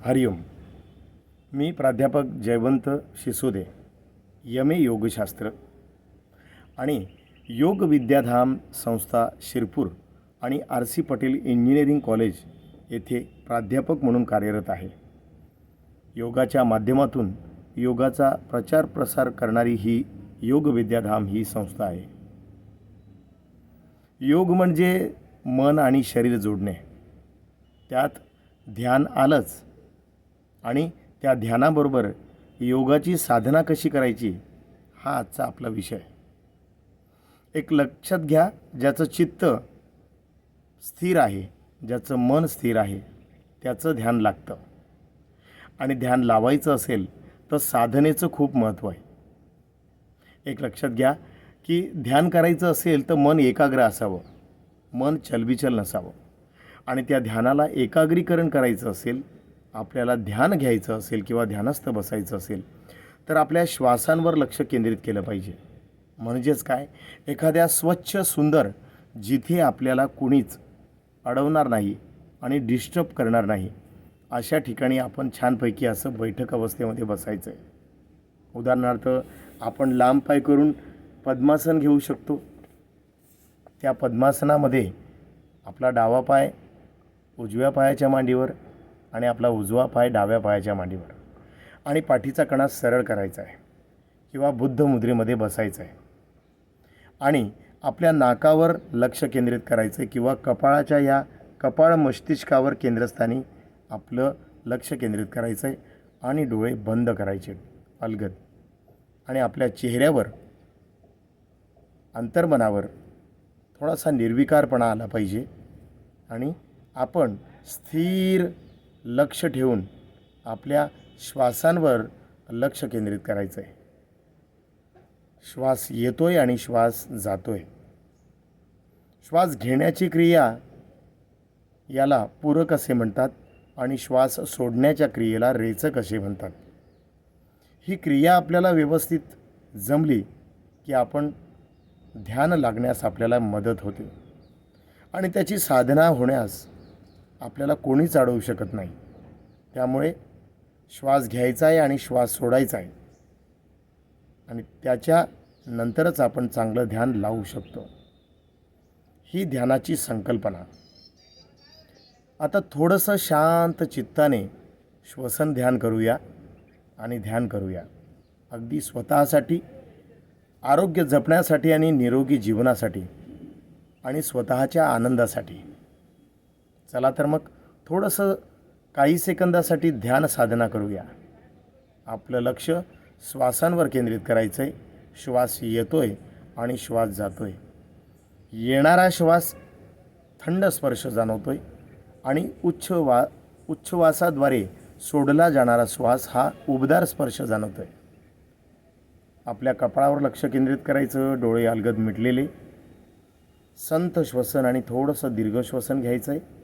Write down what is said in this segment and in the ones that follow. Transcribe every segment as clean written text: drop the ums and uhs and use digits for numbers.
हरिओम. मी प्राध्यापक जयवंत शिसोदे, MA योगशास्त्र आणि योग विद्याधाम संस्था शिरपूर आणि RC पटेल इंजिनिअरिंग कॉलेज येथे प्राध्यापक म्हणून कार्यरत आहे. योगाच्या माध्यमातून योगाचा प्रचार प्रसार करणारी ही योग विद्याधाम ही संस्था आहे. योग म्हणजे मन आणि शरीर जोडणे, त्यात ध्यान आलंच आणि त्या ध्यानाबरोबर योगाची साधना कशी करायची हा आजचा आपला विषय. एक लक्षात घ्या, ज्याचं चित्त स्थिर आहे, ज्याचं मन स्थिर आहे त्याचं ध्यान लागतं. आणि ध्यान लावायचं असेल तर साधनेचं खूप महत्त्व आहे. एक लक्षात घ्या की ध्यान करायचं असेल तर मन एकाग्र असावं, मन चलबिचल नसावं. आणि त्या ध्यानाला एकाग्रीकरण करायचं असेल, आपल्याला ध्यान घ्यायचं असेल किंवा ध्यानस्थ बसायचं असेल तर आपल्या श्वासांवर लक्ष केंद्रित केलं पाहिजे. म्हणजेच काय, एखाद्या स्वच्छ सुंदर जिथे आपल्याला कुणीच अडवणार नाही आणि डिस्टर्ब करणार नाही अशा ठिकाणी आपण छानपैकी असं बैठक अवस्थेमध्ये बसायचं आहे. उदाहरणार्थ आपण लांब पाय करून पद्मासन घेऊ शकतो. त्या पद्मासनामध्ये आपला डावा पाय उजव्या पायाच्या मांडीवर आणि आपला उजवा पाय डाव्या पायाच्या मांडीवर आणि पाठीचा कणा सरळ करायचा आहे किंवा बुद्ध मुद्रेमध्ये बसायचं आहे. आणि आपल्या नाकावर लक्ष केंद्रित करायचं आहे किंवा कपाळाच्या या कपाळ मस्तिष्कावर केंद्रस्थानी आपलं लक्ष केंद्रित करायचं आहे आणि डोळे बंद करायचे अलगद. आणि आपल्या चेहऱ्यावर अंतर्मनावर थोडासा निर्विकारपणा आला पाहिजे आणि आपण स्थिर लक्ष ठेवून आपल्या श्वासांवर लक्ष केंद्रित करायचं आहे. श्वास येतोय आणि श्वास जातोय. श्वास घेण्याची क्रिया याला पूरक असे म्हणतात आणि श्वास सोडण्याच्या क्रियेला रेचक असे म्हणतात. ही क्रिया आपल्याला व्यवस्थित जमली की आपण ध्यान लागण्यास आपल्याला मदत होते आणि त्याची साधना होण्यास आपल्याला कोणीच अडवू शकत नाही. त्यामुळे श्वास घ्यायचा आहे आणि श्वास सोडायचा आहे आणि त्याच्या नंतरच आपण चांगलं ध्यान लावू शकतो. ही ध्यानाची संकल्पना. आता थोडंसं शांत चित्ताने श्वसन ध्यान करूया आणि ध्यान करूया. अगदी स्वतःसाठी, आरोग्य जपण्यासाठी आणि निरोगी जीवनासाठी आणि स्वतःच्या आनंदासाठी. चला तर मग थोडंसं काही सेकंदासाठी ध्यान साधना करूया. आपलं लक्ष श्वासांवर केंद्रित करायचं आहे. श्वास येतोय आणि श्वास जातोय. येणारा श्वास थंड स्पर्श जाणवतोय आणि उच्छ्वासाद्वारे सोडला जाणारा श्वास हा उबदार स्पर्श जाणवतोय. आपल्या कपाळावर लक्ष केंद्रित करायचं, डोळे अलगद मिटलेले. संथ श्वसन आणि थोडंसं दीर्घ श्वसन घ्यायचं आहे.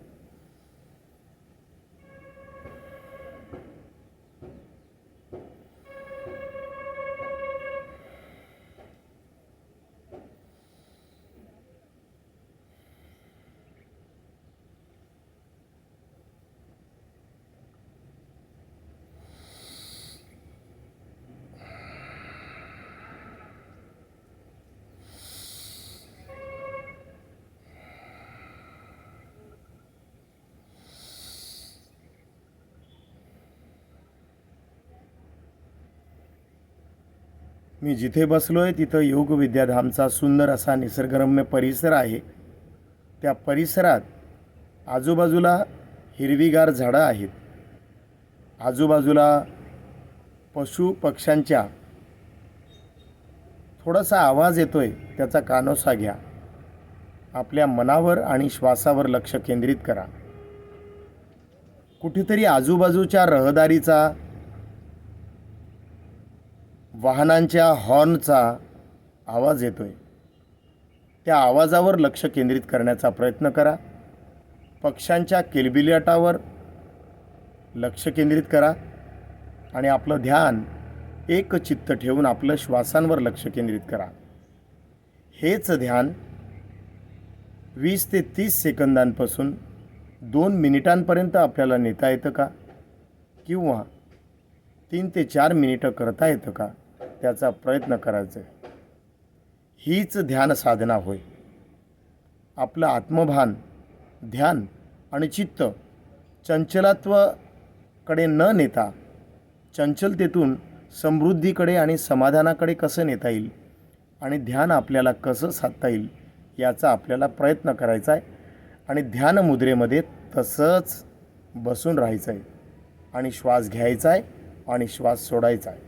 मी जिथे बसलो आहे तिथं योग विद्याधामचा सुंदर असा निसर्गरम्य परिसर आहे. त्या परिसरात आजूबाजूला हिरवीगार झाडं आहेत. आजूबाजूला पशु पक्ष्यांच्या थोडासा आवाज येतोय, त्याचा कानोसा घ्या. आपल्या मनावर आणि श्वासावर लक्ष केंद्रित करा. कुठेतरी आजूबाजूच्या रहदारीचा, वाहनांच्या हॉर्नचा आवाज येतोय. त्या आवाजावर लक्ष केंद्रित करण्याचा प्रयत्न करा. पक्ष्यांच्या किलबिलाटावर लक्ष केंद्रित करा आणि आपलं ध्यान एक चित्त ठेवून आपलं श्वासांवर लक्ष केंद्रित करा. हेच ध्यान 20 ते 30 सेकंदांपासून 2 मिनिटांपर्यंत आपल्याला नेता येतं का किंवा 3 ते 4 मिनिटं करता येतं का त्याचा प्रयत्न करायचा आहे. हीच ध्यान साधना होय. आपलं आत्मभान, ध्यान आणि चित्त चंचलत्वाकडे न नेता चंचलतेतून समृद्धीकडे आणि समाधानाकडे कसं नेता येईल आणि ध्यान आपल्याला कसं साधता येईल याचा आपल्याला प्रयत्न करायचा आहे. आणि ध्यान मुद्रेमध्ये तसंच बसून राहायचं आहे आणि श्वास घ्यायचा आहे आणि श्वास सोडायचा आहे.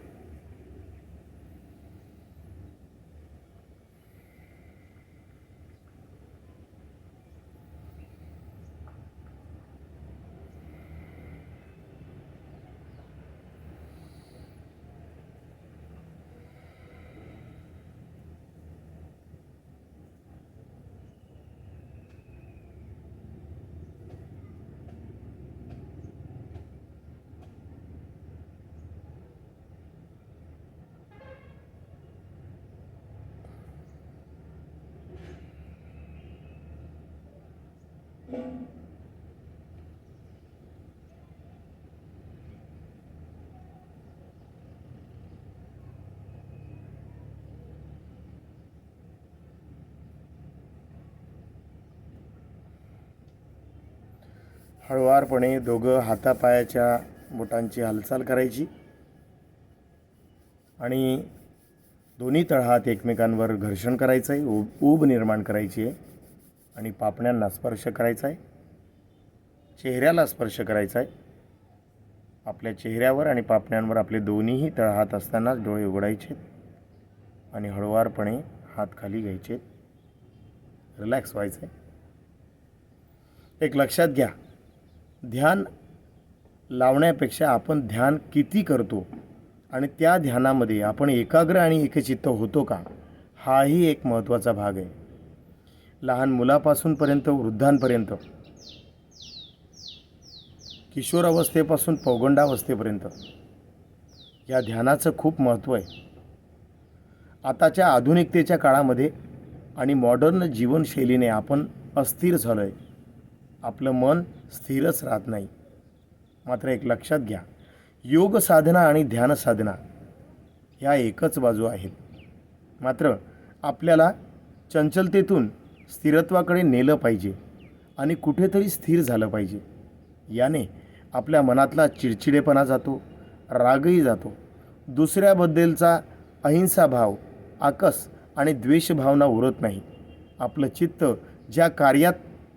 हळुवारपणे दोघं हातापायाच्या बोटांची हालचाल करायची आणि दोन्ही तळहात एकमेकांवर घर्षण करायचं आहे. ऊब निर्माण करायची आहे आणि पापण्यांना स्पर्श करायचा आहे. चेहऱ्याला स्पर्श करायचा आहे. आपल्या चेहऱ्यावर आणि पापण्यांवर आपले दोन्हीही तळहात असतानाच डोळे उघडायचे आणि हळुवारपणे हात खाली घ्यायचे. रिलॅक्स व्हायचं आहे. एक लक्षात घ्या, ध्यान लावण्यापेक्षा आपण ध्यान किती करतो आणि त्या ध्यानामध्ये आपण एकाग्र आणि एकचित्त होतो का, हाही एक महत्त्वाचा भाग आहे. लहान मुलापासूनपर्यंत वृद्धांपर्यंत, किशोरावस्थेपासून पौगंडावस्थेपर्यंत या ध्यानाचं खूप महत्त्व आहे. आताच्या आधुनिकतेच्या काळामध्ये आणि मॉडर्न जीवनशैलीने आपण अस्थिर झालो आहे. आपलं मन स्थिरच राहत नाही. मात्र एक लक्षात घ्या, योग साधना आणि ध्यान साधना ह्या एकच बाजू आहेत. मात्र आपल्याला चंचलतेतून स्थिरत्वाकडे नेलं पाहिजे आणि कुठेतरी स्थिर झालं पाहिजे. याने आपल्या मनातला चिडचिडेपणा जातो, रागही जातो. दुसऱ्याबद्दलचा अहिंसा भाव, आकस आणि द्वेषभावना उरत नाही. आपलं चित्त ज्या कार्यात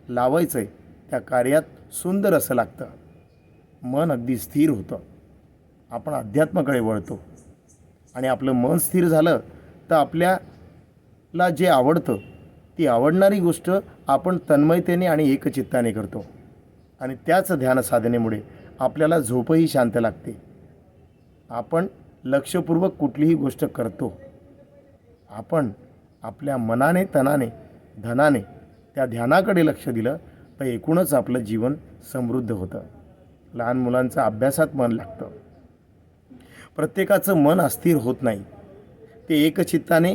लावायचं आहे त्या कार्यात सुंदर असं लागतं. मन अगदी स्थिर होतं. आपण अध्यात्माकडे वळतो आणि आपलं मन स्थिर झालं तर आपल्याला जे आवडतं ती आवडणारी गोष्ट आपण तन्मयतेने आणि एकचित्ताने करतो आणि त्याच ध्यान साधनेमुळे आपल्याला झोपही शांत लागते. आपण लक्षपूर्वक कुठलीही गोष्ट करतो. आपण आपल्या मनाने, तनाने, धनाने त्या ध्यानाकडे लक्ष दिलं तर एकूणच आपलं जीवन समृद्ध होतं. लहान मुलांचं अभ्यासात मन लागतं. प्रत्येकाचं मन अस्थिर होत नाही. ते एकचित्ताने